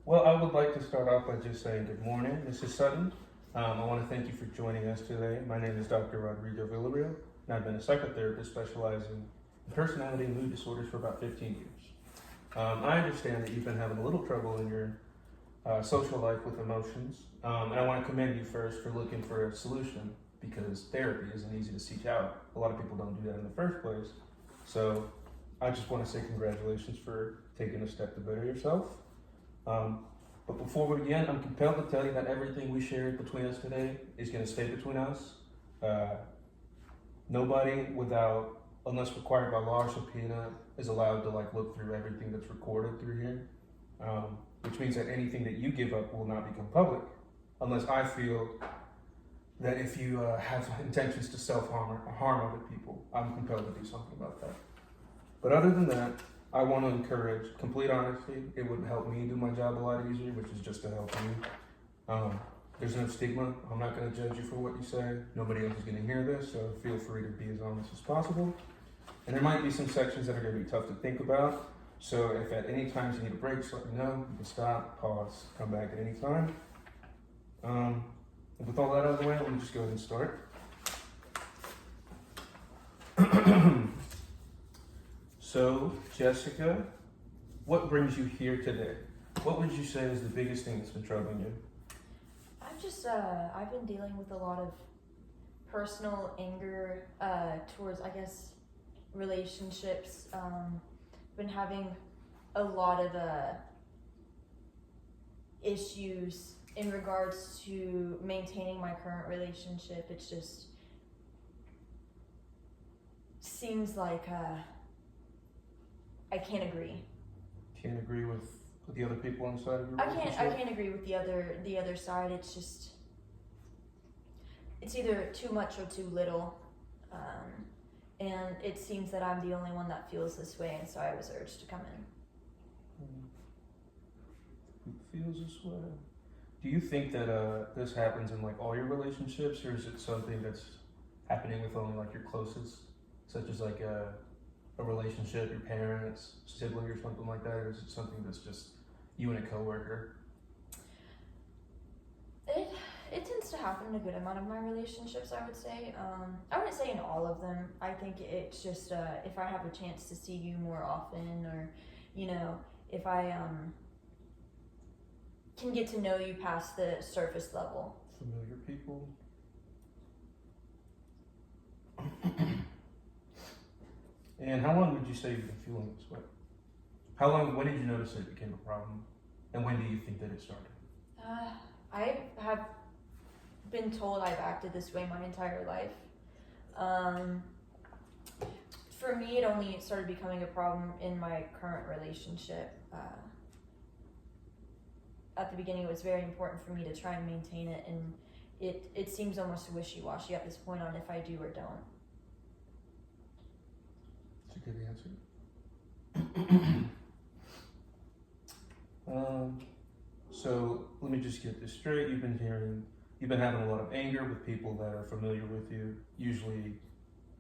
Well, I would like to start off by just saying good morning, Mrs. Sutton. I want to thank you for joining us today. My name is Dr. Rodrigo Villarreal, and I've been a psychotherapist specializing in personality and mood disorders for about 15 years. I understand that you've been having a little trouble in your social life with emotions, and I want to commend you first for looking for a solution because therapy isn't easy to seek out. A lot of people don't do that in the first place. So I just want to say congratulations for taking a step to better yourself. But before we begin, I'm compelled to tell you that everything we shared between us today is going to stay between us. Nobody unless required by law or subpoena, is allowed to look through everything that's recorded through here. Which means that anything that you give up will not become public, unless I feel that if you have intentions to self-harm or harm other people, I'm compelled to do something about that. But other than that, I want to encourage complete honesty. It would help me do my job a lot easier, which is just to help you. There's no stigma. I'm not going to judge you for what you say. Nobody else is going to hear this, so feel free to be as honest as possible. And there might be some sections that are going to be tough to think about. So if at any time you need a break, just let me know. You can stop, pause, come back at any time. And with all that out of the way, let me just go ahead and start. So, Jessica, what brings you here today? What would you say is the biggest thing that's been troubling you? I've been dealing with a lot of personal anger towards, I guess, relationships. Been having a lot of issues in regards to maintaining my current relationship. It's just seems like I can't agree. Can't agree with the other people inside of your I relationship? can't agree with the other side. It's just it's either too much or too little. And it seems that I'm the only one that feels this way, and so I was urged to come in. Who feels this way? Do you think that this happens in all your relationships, or is it something that's happening with only your closest, such as a relationship, your parents, sibling, or something like that, or is it something that's just you and a coworker? It tends to happen in a good amount of my relationships, I would say. I wouldn't say in all of them. I think it's just if I have a chance to see you more often, or if I can get to know you past the surface level. Familiar people. And how long would you say you've been feeling this way? When did you notice it became a problem? And when do you think that it started? I have been told I've acted this way my entire life. For me, it only started becoming a problem in my current relationship. At the beginning, it was very important for me to try and maintain it, and it seems almost wishy-washy at this point on if I do or don't. That's a good answer. So let me just get this straight. You've been having a lot of anger with people that are familiar with you, usually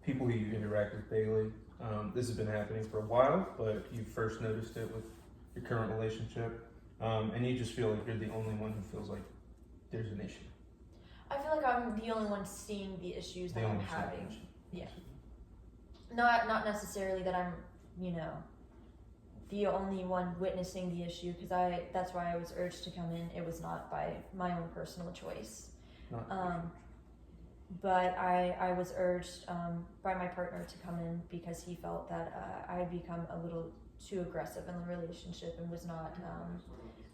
people who you interact with daily. This has been happening for a while, but you first noticed it with your current relationship, and you just feel like you're the only one who feels like there's an issue. I feel like I'm the only one seeing the issues that I'm having. Yeah. Not necessarily that I'm, the only one witnessing the issue, because that's why I was urged to come in. It was not by my own personal choice. But I was urged by my partner to come in because he felt that I had become a little too aggressive in the relationship and was not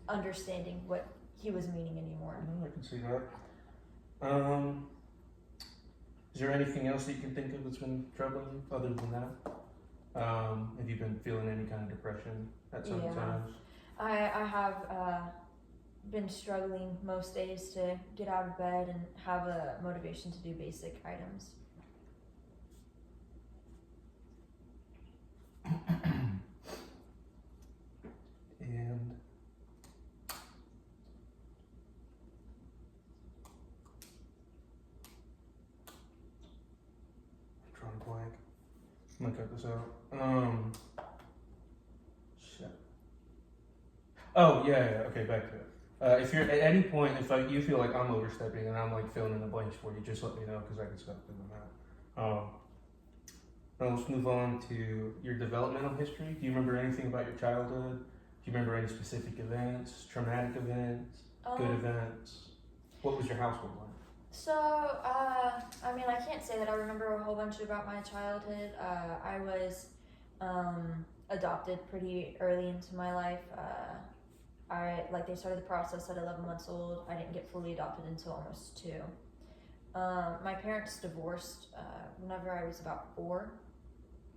understanding what he was meaning anymore. I can see that. Is there anything else that you can think of that's been troubling you other than that? Have you been feeling any kind of depression at some times? I have been struggling most days to get out of bed and have a motivation to do basic items. And drawing blank. I'm gonna cut this out. Shit. Oh yeah. Okay, back to it. If you're at any point, if you feel like I'm overstepping and I'm like filling in the blanks for you, just let me know because I can stop doing that. Now let's move on to your developmental history. Do you remember anything about your childhood? Do you remember any specific events, traumatic events, good events? What was your household like? So, I mean, I can't say that I remember a whole bunch about my childhood. I was adopted pretty early into my life. They started the process at 11 months old. I didn't get fully adopted until almost 2. My parents divorced whenever I was about 4.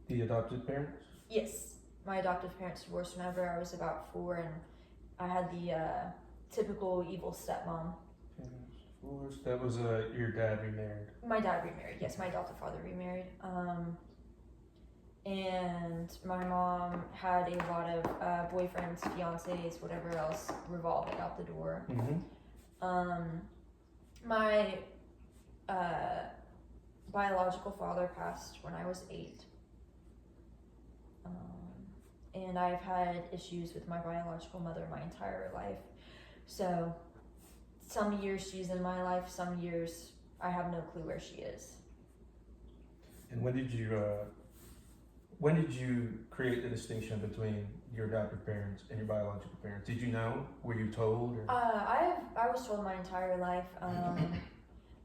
The adopted parents? Yes, my adoptive parents divorced whenever I was about 4, and I had the typical evil stepmom. That was your dad remarried. My dad remarried. Yes, my adoptive father remarried. And my mom had a lot of boyfriends, fiancés, whatever else revolving out the door. Mm-hmm. My biological father passed when I was 8. And I've had issues with my biological mother my entire life. So some years she's in my life, some years I have no clue where she is. And when did you create the distinction between your adoptive parents and your biological parents? Did you know? Were you told? Or? I was told my entire life,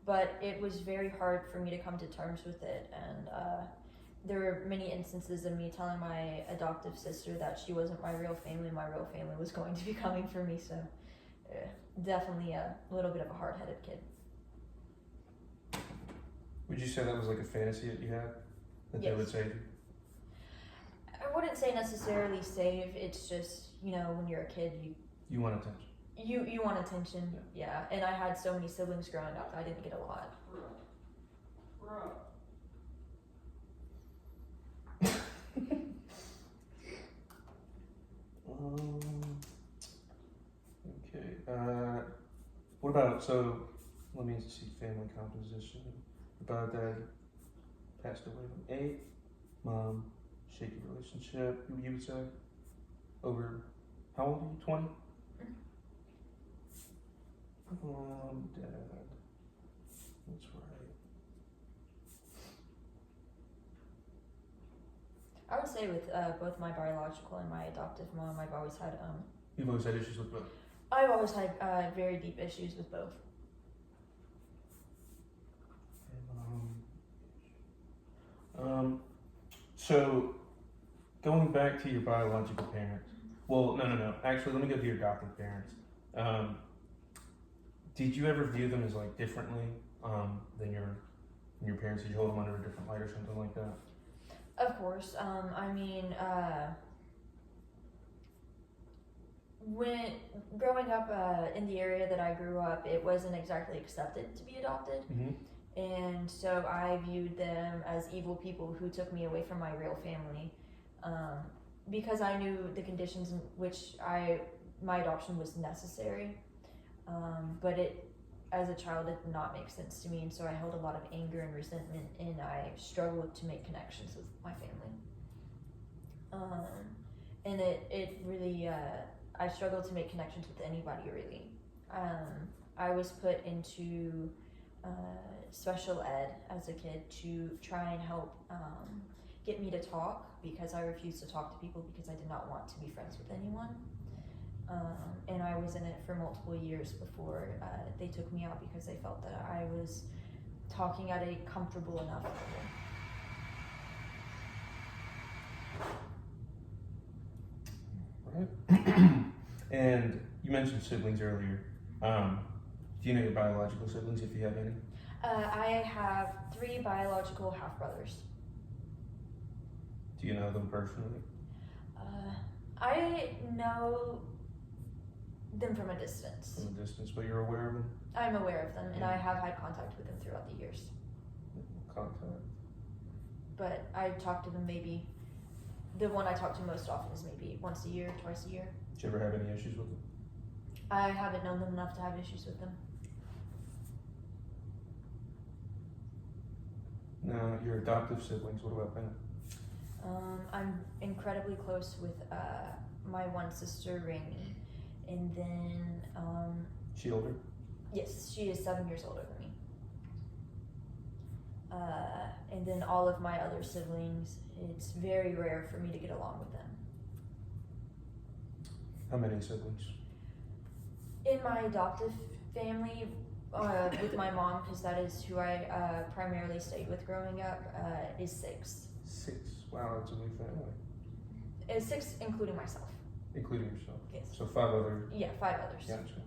but it was very hard for me to come to terms with it. And there were many instances of me telling my adoptive sister that she wasn't my real family was going to be coming for me. So definitely a little bit of a hard-headed kid. Would you say that was like a fantasy that you had? That Yes. they would save you? I wouldn't say necessarily save. It's just, when you're a kid, You want attention. you want attention. Yeah. And I had so many siblings growing up, I didn't get a lot. Okay. What about, so let me see, family composition. About dad passed away when 8. Mom, shaky relationship. You would say over, how old are you? 20? Dad. That's right. I would say with both my biological and my adoptive mom, I've always had You've always had issues with both. I've always had very deep issues with both. So going back to your biological parents. Well, no. Actually, let me go to your adoptive parents. Did you ever view them as like differently than your parents? Did you hold them under a different light or something like that? Of course. When growing up in the area that I grew up, it wasn't exactly accepted to be adopted. Mm-hmm. And so I viewed them as evil people who took me away from my real family, because I knew the conditions in which my adoption was necessary. But as a child, it did not make sense to me, and so I held a lot of anger and resentment, and I struggled to make connections with my family. And it really, I struggled to make connections with anybody really. I was put into special ed as a kid to try and help get me to talk, because I refused to talk to people because I did not want to be friends with anyone. And I was in it for multiple years before they took me out, because they felt that I was talking at a comfortable enough level. Right. And you mentioned siblings earlier. Do you know your biological siblings, if you have any? I have 3 biological half-brothers. Do you know them personally? I know them from a distance. From a distance, but you're aware of them? I'm aware of them, and I have had contact with them throughout the years. Contact. But I talk to them maybe, the one I talk to most often is maybe once a year, twice a year. Did you ever have any issues with them? I haven't known them enough to have issues with them. Now, your adoptive siblings, what about them? I'm incredibly close with my one sister, Rainey, and then She older? yes, she is 7 years older than me. And then all of my other siblings, it's very rare for me to get along with them. How many siblings? In my adoptive family, with my mom, because that is who I primarily stayed with growing up, is 6. 6. Wow, that's a big family. It's 6, including myself. Including yourself. Yes. So 5 other. Yeah, 5 others. Gotcha.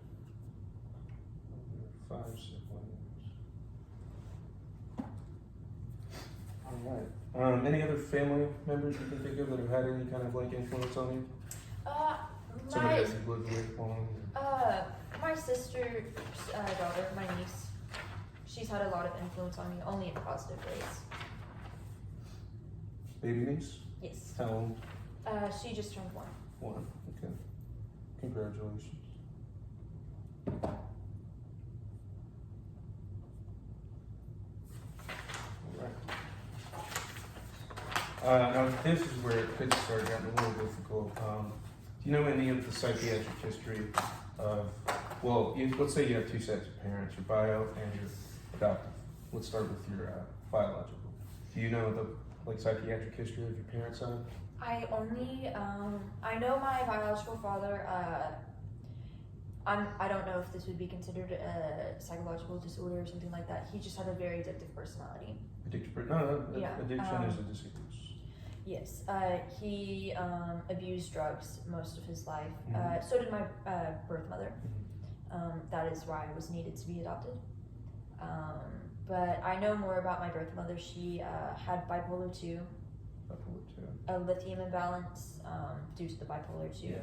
5 siblings. All right. Any other family members you can think of that have had any kind of like influence on you? Somebody that you've lived with long? My sister's daughter, my niece, she's had a lot of influence on me, only in positive ways. Baby niece? Yes. How old? She just turned 1. 1. Okay. Congratulations. Now this is where it could start getting a little difficult. Do you know any of the psychiatric history of, well, let's say you have 2 sets of parents, your bio and your adoptive. Let's start with your biological. Do you know the psychiatric history of your parents' side? I only, I know my biological father, I don't know if this would be considered a psychological disorder or something like that. He just had a very addictive personality. Yeah. Addiction is a disease. Yes, he abused drugs most of his life. Mhm. So did my birth mother. That is why I was needed to be adopted. But I know more about my birth mother. She had bipolar 2, a lithium imbalance due to the bipolar 2,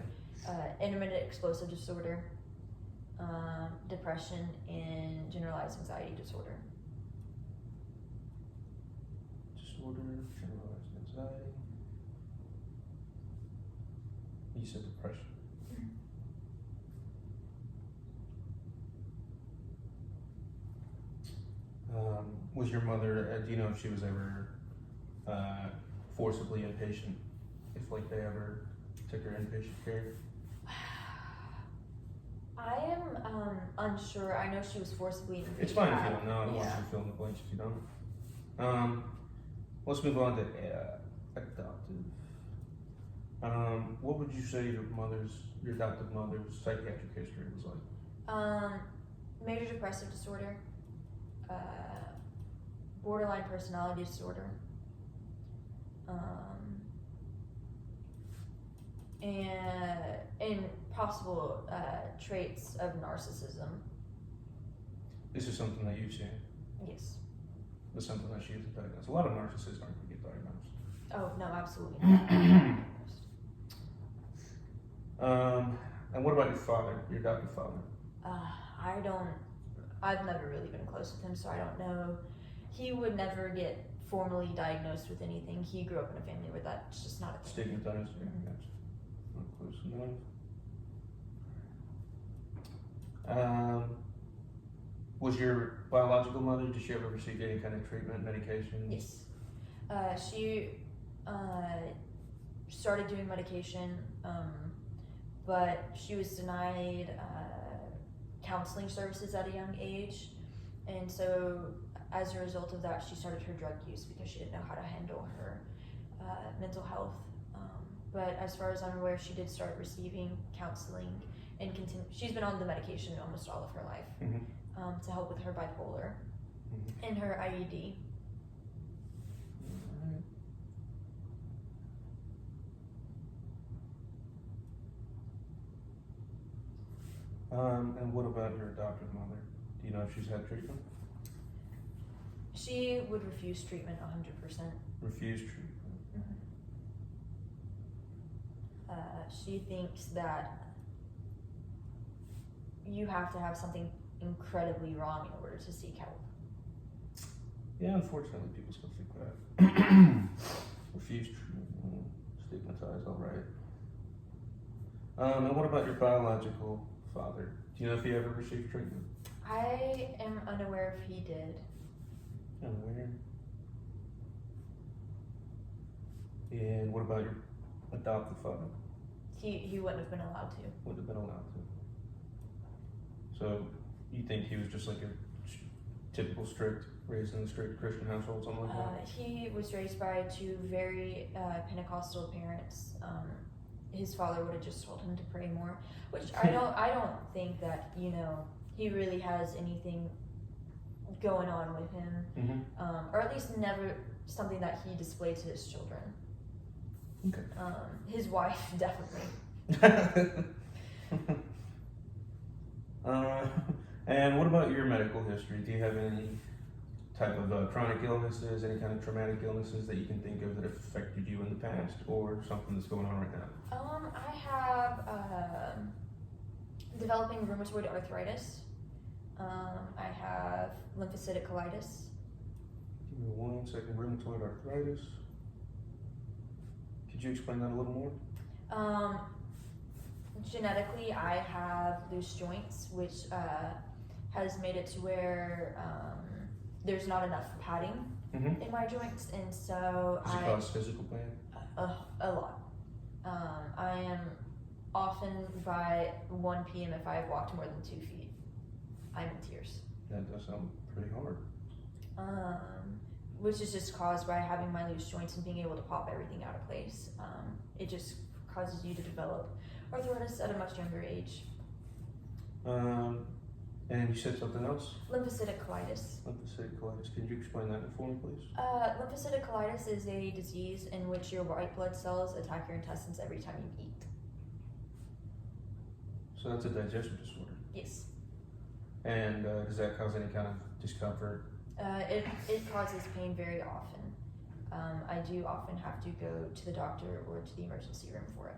intermittent explosive disorder, depression, and generalized anxiety disorder. Generalized anxiety. You said depression. Was your mother, do you know if she was ever forcibly inpatient? If like they ever took her inpatient care? I am unsure. I know she was forcibly inpatient. It's fine if you don't know. I don't want you to fill in the blanks if you don't. Let's move on to adoptive. What would you say your adoptive mother's psychiatric history was like? Major depressive disorder, borderline personality disorder, and possible traits of narcissism. This is something that you've seen. Yes. It's something that she isn't diagnosed. A lot of narcissists aren't going to get diagnosed. Oh no, absolutely not. And what about your father, your adoptive father? I've never really been close with him, so I don't know. He would never get formally diagnosed with anything. He grew up in a family where that's just not a thing. Stigmatized? Yeah, gotcha. Not close enough. Was your biological mother, did she ever receive any kind of treatment, medication? Yes. She started doing medication, but she was denied counseling services at a young age, and so as a result of that, she started her drug use because she didn't know how to handle her mental health. But as far as I'm aware, she did start receiving counseling and she's been on the medication almost all of her life. Mm-hmm. To help with her bipolar and her IED. And what about your adoptive mother? Do you know if she's had treatment? She would refuse treatment 100%. Refuse treatment. She thinks that you have to have something incredibly wrong in order to seek help. Yeah, unfortunately, people still think that. Refuse treatment, stigmatized, all right. And what about your biological father? Do you know if he ever received treatment? I am unaware if he did. Unaware. And what about your adoptive father? He wouldn't have been allowed to. Wouldn't have been allowed to. So you think he was just like a typical raised in a strict Christian household, something like that? He was raised by two very Pentecostal parents. His father would have just told him to pray more, which I don't think that he really has anything going on with him, or at least never something that he displayed to his children. Okay. His wife definitely. And what about your medical history? Do you have any type of chronic illnesses, any kind of traumatic illnesses that you can think of that have affected you in the past, or something that's going on right now? I have developing rheumatoid arthritis. I have lymphocytic colitis. Give me 1 second. Rheumatoid arthritis. Could you explain that a little more? Genetically, I have loose joints, which has made it to where there's not enough padding in my joints, and so Does it cause physical pain? A lot. I am often by 1 p.m. if I've walked more than 2 feet, I'm in tears. That does sound pretty hard. Which is just caused by having my loose joints and being able to pop everything out of place. It just causes you to develop arthritis at a much younger age. And you said something else? Lymphocytic colitis. Lymphocytic colitis. Can you explain that for me, please? Lymphocytic colitis is a disease in which your white blood cells attack your intestines every time you eat. So that's a digestive disorder. Yes. And does that cause any kind of discomfort? It causes pain very often. I do often have to go to the doctor or to the emergency room for it.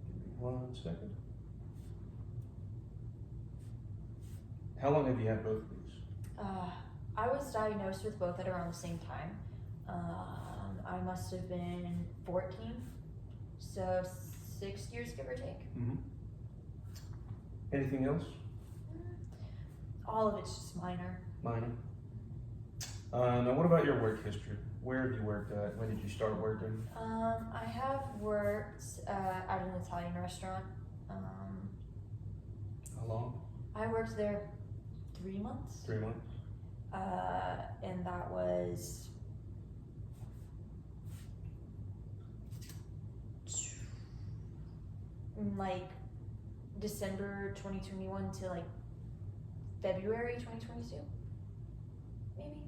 Give me 1 second. How long have you had both of these? I was diagnosed with both at around the same time. I must have been 14, so 6 years, give or take. Anything else? All of it's just minor. Minor. Now, what about your work history? Where have you worked at? When did you start working? I have worked at an Italian restaurant. How long? I worked there 3 months. 3 months. And that was like December 2021 to like February 2022, maybe.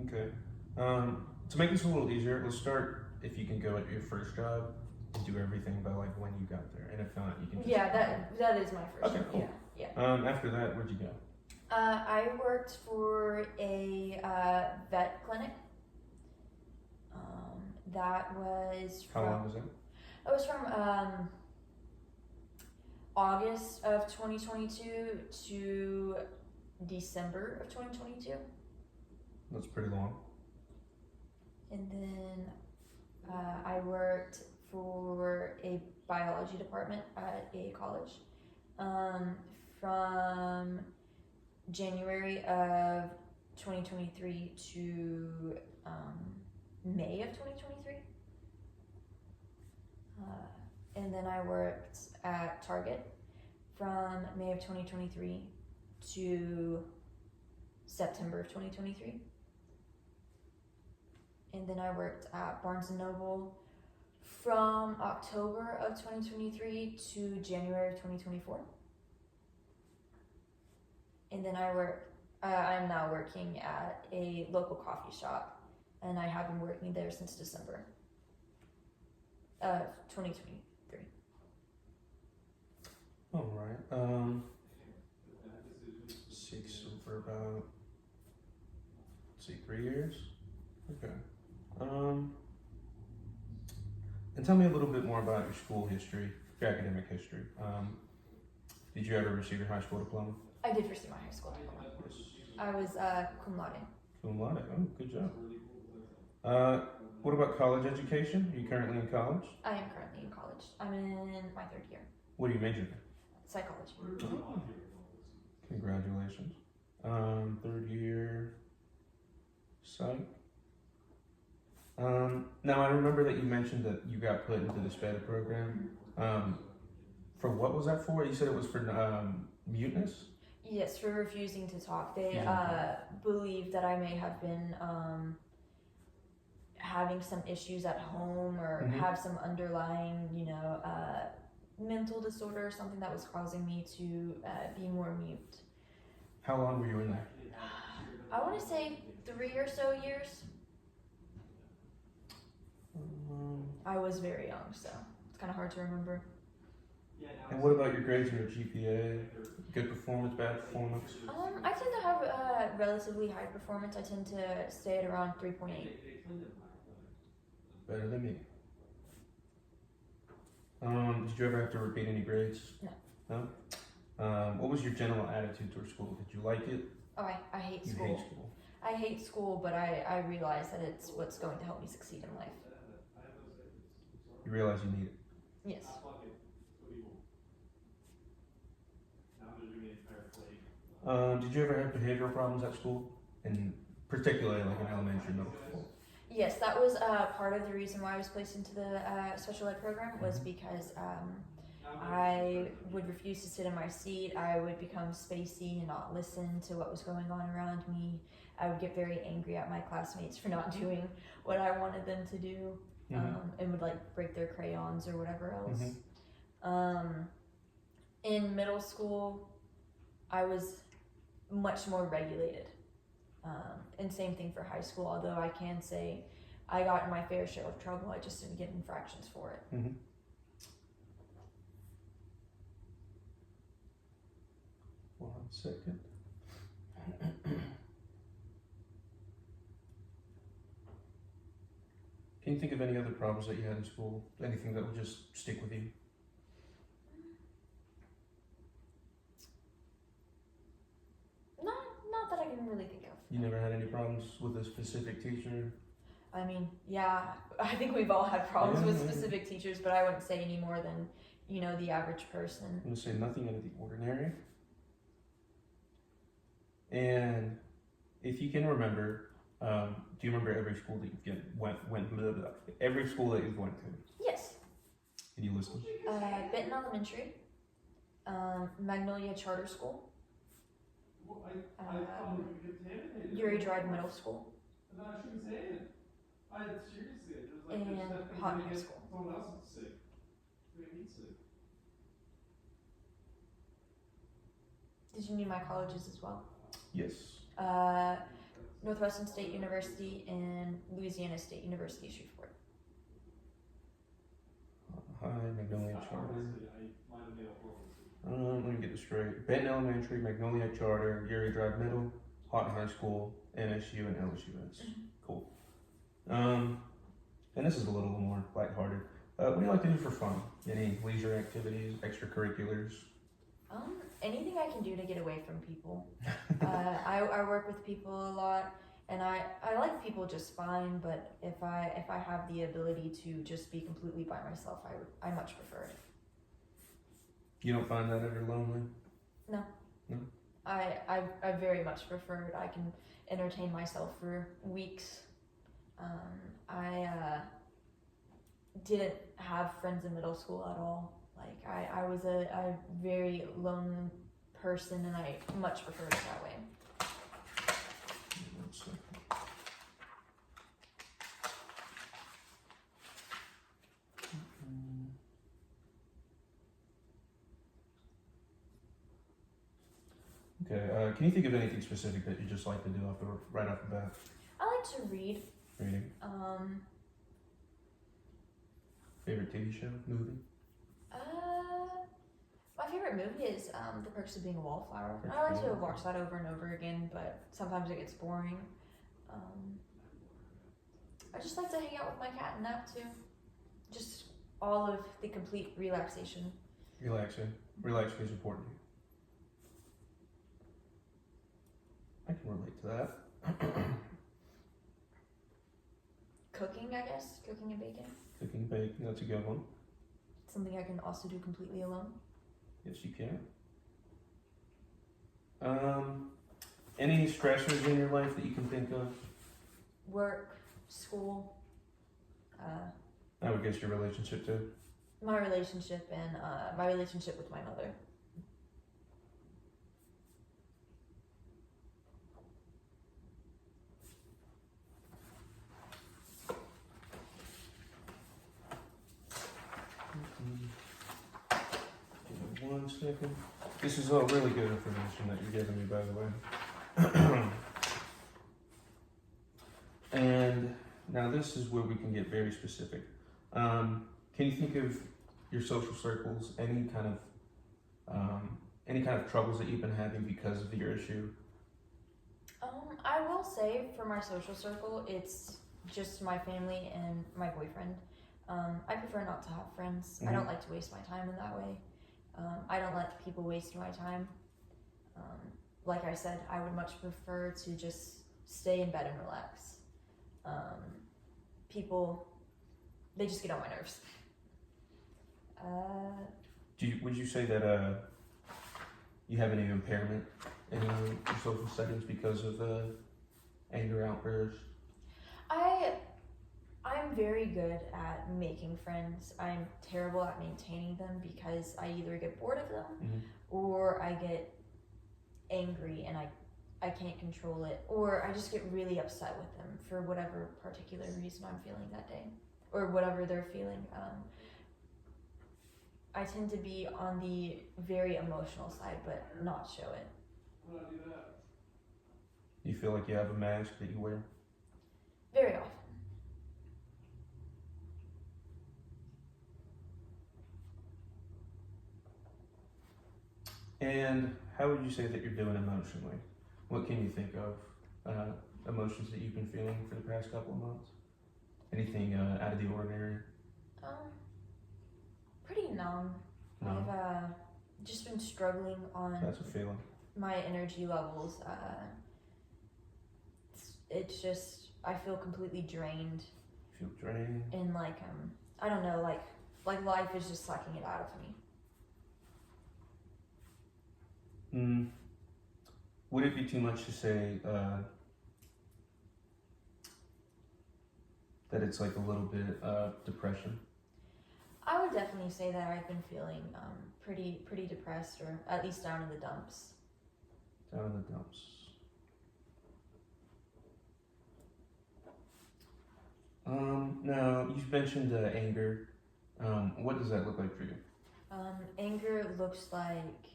Okay. To make this a little easier, let's start if you can go at your first job and do everything by like when you got there, and if not, you can. Just that is my first. Okay, cool. Yeah. After that, where'd you go? I worked for a vet clinic. That was How long was that? It was from August of 2022 to December of 2022. That's pretty long. And then I worked for a biology department at a college from January of 2023 to May of 2023. And then I worked at Target from May of 2023 to September of 2023. And then I worked at Barnes & Noble from October of 2023 to January of 2024. And then I'm now working at a local coffee shop, and I have been working there since December of 2023. All right. 6 for about, 3 years. Okay. And tell me a little bit more about your school history, your academic history. Did you ever receive your high school diploma? I did receive my high school diploma. I was cum laude. Cum laude. Oh, good job. What about college education? Are you currently in college? I am currently in college. I'm in my 3rd year. What do you major in? Psychology. Oh. Congratulations. 3rd year. Psych. Now I remember that you mentioned that you got put into the SPED program. For what was that for? You said it was for muteness? Yes, for refusing to talk. They Yeah. believe that I may have been having some issues at home or Mhm. have some underlying, mental disorder or something that was causing me to be more mute. How long were you in there? I want to say 3 or so years. I was very young, so it's kind of hard to remember. And what about your grades and your GPA? Good performance, bad performance? I tend to have relatively high performance. I tend to stay at around 3.8. Better than me. Did you ever have to repeat any grades? No. No? What was your general attitude towards school? Did you like it? Oh, I hate You school. hate school. I hate school, but I realize that it's what's going to help me succeed in life. You realize you need it. Yes. Did you ever have behavioral problems at school? And particularly like in elementary, middle school? Yes, that was part of the reason why I was placed into the special ed program was because I would refuse to sit in my seat. I would become spacey and not listen to what was going on around me. I would get very angry at my classmates for not doing what I wanted them to do, and would like break their crayons or whatever else. In middle school, I was much more regulated. And same thing for high school, although I can say I got in my fair share of trouble. I just didn't get infractions for it. One second. Can you think of any other problems that you had in school? Anything that would just stick with you? Not that I can really think of. You never had any problems with a specific teacher? I mean, yeah, I think we've all had problems with Yeah. specific teachers, but I wouldn't say any more than, the average person. I'm going to say nothing out of the ordinary. And if you can remember, do you remember every school that you every school that you've went to? Yes. Can you listen? Benton Elementary, Magnolia Charter School, Uri Drive Middle School, and Houghton High School. Did you need my colleges as well? Yes. Northwestern State University and Louisiana State University, Shreveport. Hi, Magnolia Charter. Let me get this straight. Benton Elementary, Magnolia Charter, Uri Drive Middle, Houghton High School, NSU, and LSUS. Cool. And this is a little more lighthearted. What do you like to do for fun? Any leisure activities, extracurriculars? Anything I can do to get away from people. I work with people a lot, and I like people just fine. But if I have the ability to just be completely by myself, I much prefer it. You don't find that ever lonely? No. No? I very much prefer it. I can entertain myself for weeks. I didn't have friends in middle school at all. Like I was a very lone person, and I much preferred it that way. Okay, can you think of anything specific that you just like to do right off the bat? I like to read. Reading. Favorite TV show, movie? My favorite movie is The Perks of Being a Wallflower. I like to watch that over and over again, but sometimes it gets boring. I just like to hang out with my cat and nap too. Just all of the complete relaxation. Relaxing is important. I can relate to that. Cooking, I guess. Cooking and baking. Cooking and baking, that's a good one. Something I can also do completely alone. Yes, you can. Any stressors in your life that you can think of? work, school, I would guess your relationship too. my relationship, and my relationship with my mother. Give me 1 second. This is all really good information that you're giving me, by the way. And now this is where we can get very specific. Can you think of your social circles, any kind of troubles that you've been having because of your issue? I will say for my social circle, it's just my family and my boyfriend. I prefer not to have friends. I don't like to waste my time in that way. I don't let people waste my time. Like I said, I would much prefer to just stay in bed and relax. People, they just get on my nerves. Would you say that you have any impairment in your social settings because of anger outbursts? I'm very good at making friends. I'm terrible at maintaining them because I either get bored of them or I get angry and I can't control it, or I just get really upset with them for whatever particular reason I'm feeling that day or whatever they're feeling. I tend to be on the very emotional side but not show it. Do you feel like you have a mask that you wear? Very often. And how would you say that you're doing emotionally? What can you think of emotions that you've been feeling for the past couple of months? Anything out of the ordinary? Pretty numb. No. I've just been struggling on That's a feeling. my energy levels. It's just I feel completely drained. You feel drained? And I don't know, like life is just sucking it out of me. Would it be too much to say that it's like a little bit depression? I would definitely say that I've been feeling pretty depressed, or at least down in the dumps. Down in the dumps. Now, you've mentioned anger. What does that look like for you? Anger looks like,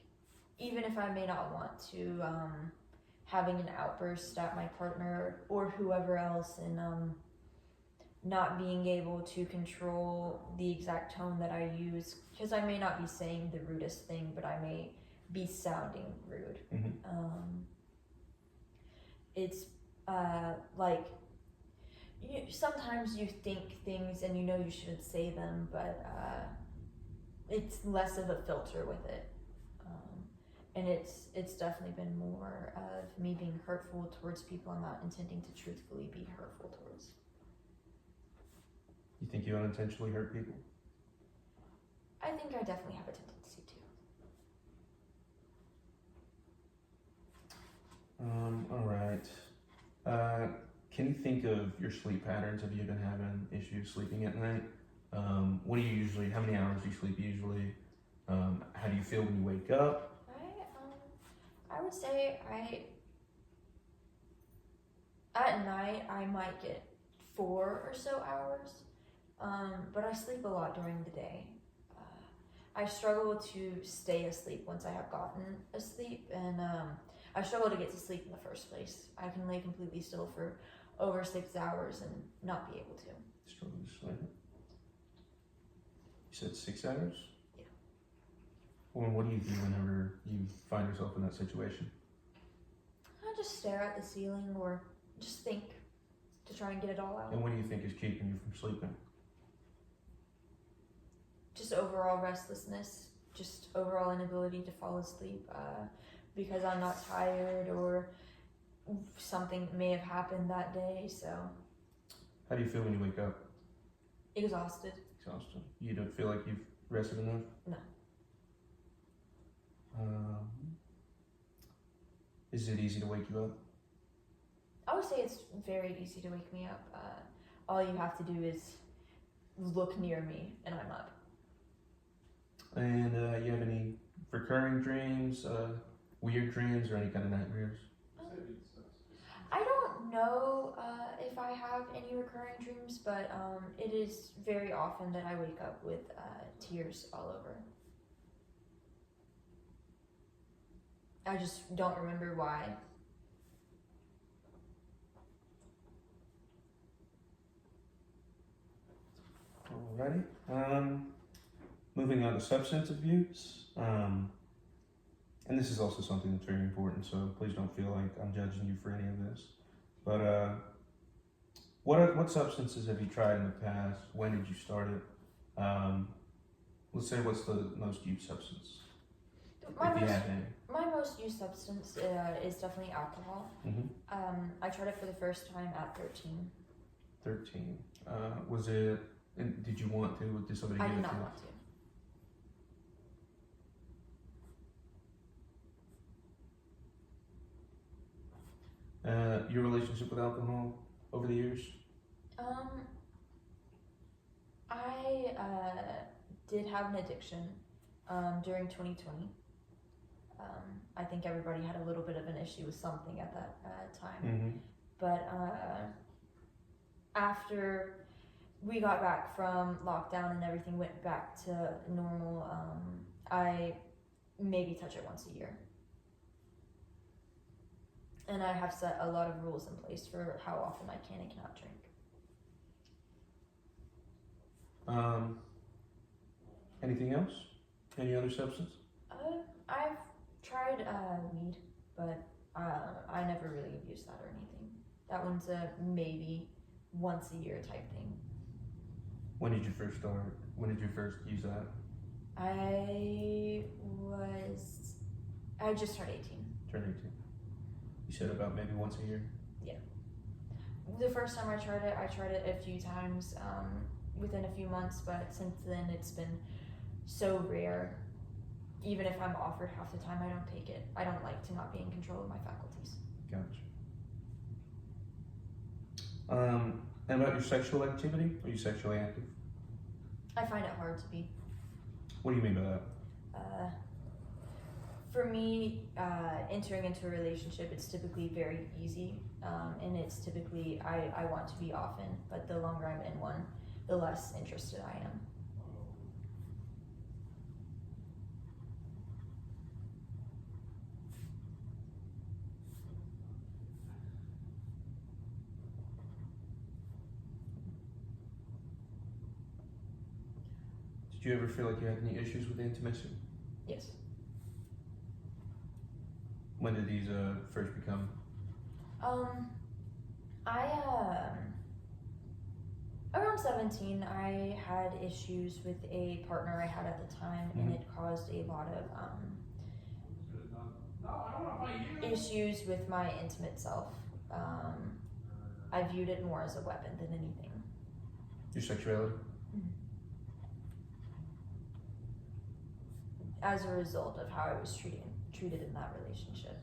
even if I may not want to, having an outburst at my partner or whoever else, and not being able to control the exact tone that I use, because I may not be saying the rudest thing, but I may be sounding rude. It's like, sometimes you think things and you know you shouldn't say them, but it's less of a filter with it. And it's definitely been more of me being hurtful towards people I'm not intending to truthfully be hurtful towards. You think you unintentionally hurt people? I think I definitely have a tendency to. All right. Can you think of your sleep patterns? Have you been having issues sleeping at night? What do you usually, how many hours do you sleep usually? How do you feel when you wake up? I would say at night I might get 4 or so hours, but I sleep a lot during the day. I struggle to stay asleep once I have gotten asleep, and I struggle to get to sleep in the first place. I can lay completely still for over 6 hours and not be able to. Struggle to sleep. You said 6 hours? Yeah. Well, what do you do whenever you find yourself in that situation? I just stare at the ceiling or just think to try and get it all out. And what do you think is keeping you from sleeping? Just overall restlessness, just overall inability to fall asleep because I'm not tired or something may have happened that day, so. How do you feel when you wake up? Exhausted. Exhausted. You don't feel like you've rested enough? No. Is it easy to wake you up? I would say it's very easy to wake me up. All you have to do is look near me and I'm up. And you have any recurring dreams, weird dreams, or any kind of nightmares? I don't know if I have any recurring dreams, but it is very often that I wake up with tears all over. I just don't remember why. Alrighty. Moving on to substance abuse. And this is also something that's very important, so please don't feel like I'm judging you for any of this. But what substances have you tried in the past? When did you start it? Let's say, what's the most used substance? My most used substance is definitely alcohol. I tried it for the first time at 13. 13. Was it? And did you want to? Did somebody? I give did it not to you? want to. Your relationship with alcohol over the years? I did have an addiction during 2020. I think everybody had a little bit of an issue with something at that time. But after we got back from lockdown and everything went back to normal, I maybe touch it once a year. And I have set a lot of rules in place for how often I can and cannot drink. Anything else? Any other substance? I've tried weed, but I never really abused that or anything. That one's a maybe once a year type thing. When did you first start? When did you first use that? I just turned 18. Turned 18. You said about maybe once a year? Yeah. The first time I tried it a few times within a few months, but since then it's been so rare. Even if I'm offered half the time, I don't take it. I don't like to not be in control of my faculties. Gotcha. And about your sexual activity? Are you sexually active? I find it hard to be. What do you mean by that? For me, entering into a relationship, it's typically very easy, and it's typically, I want to be often, but the longer I'm in one, the less interested I am. Did you ever feel like you had any issues with intimacy? Yes. When did these first become? Around 17, I had issues with a partner I had at the time, and it caused a lot of issues with my intimate self. I viewed it more as a weapon than anything. Your sexuality? As a result of how I was treated in that relationship.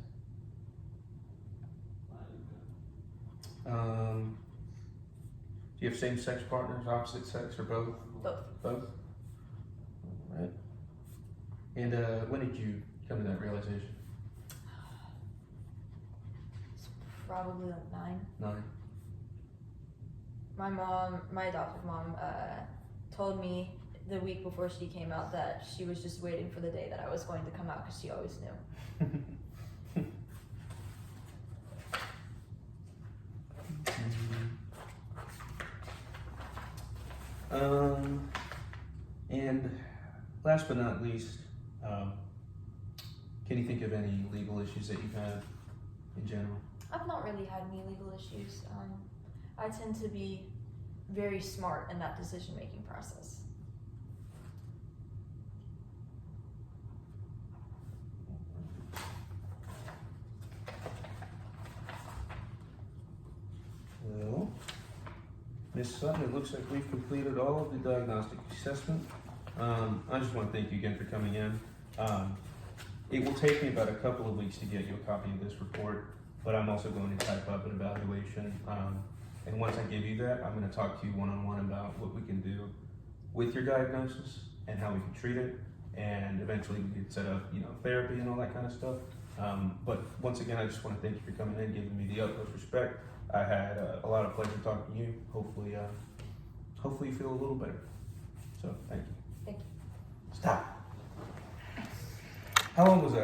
Do you have same-sex partners, opposite sex, or both? Both. Both? All right. And when did you come to that realization? It's probably like 9. 9. My adoptive mom, told me the week before she came out that she was just waiting for the day that I was going to come out because she always knew. And last but not least, can you think of any legal issues that you've had in general? I've not really had any legal issues. I tend to be very smart in that decision-making process. Well, Ms. Sutton, it looks like we've completed all of the diagnostic assessment. I just want to thank you again for coming in. It will take me about a couple of weeks to get you a copy of this report. but I'm also going to type up an evaluation. And once I give you that, I'm going to talk to you one-on-one about what we can do with your diagnosis and how we can treat it. And eventually we can set up, therapy and all that kind of stuff. But once again, I just want to thank you for coming in, giving me the utmost respect. I had a lot of pleasure talking to you. Hopefully you feel a little better. So thank you. Thank you. Stop. How long was that?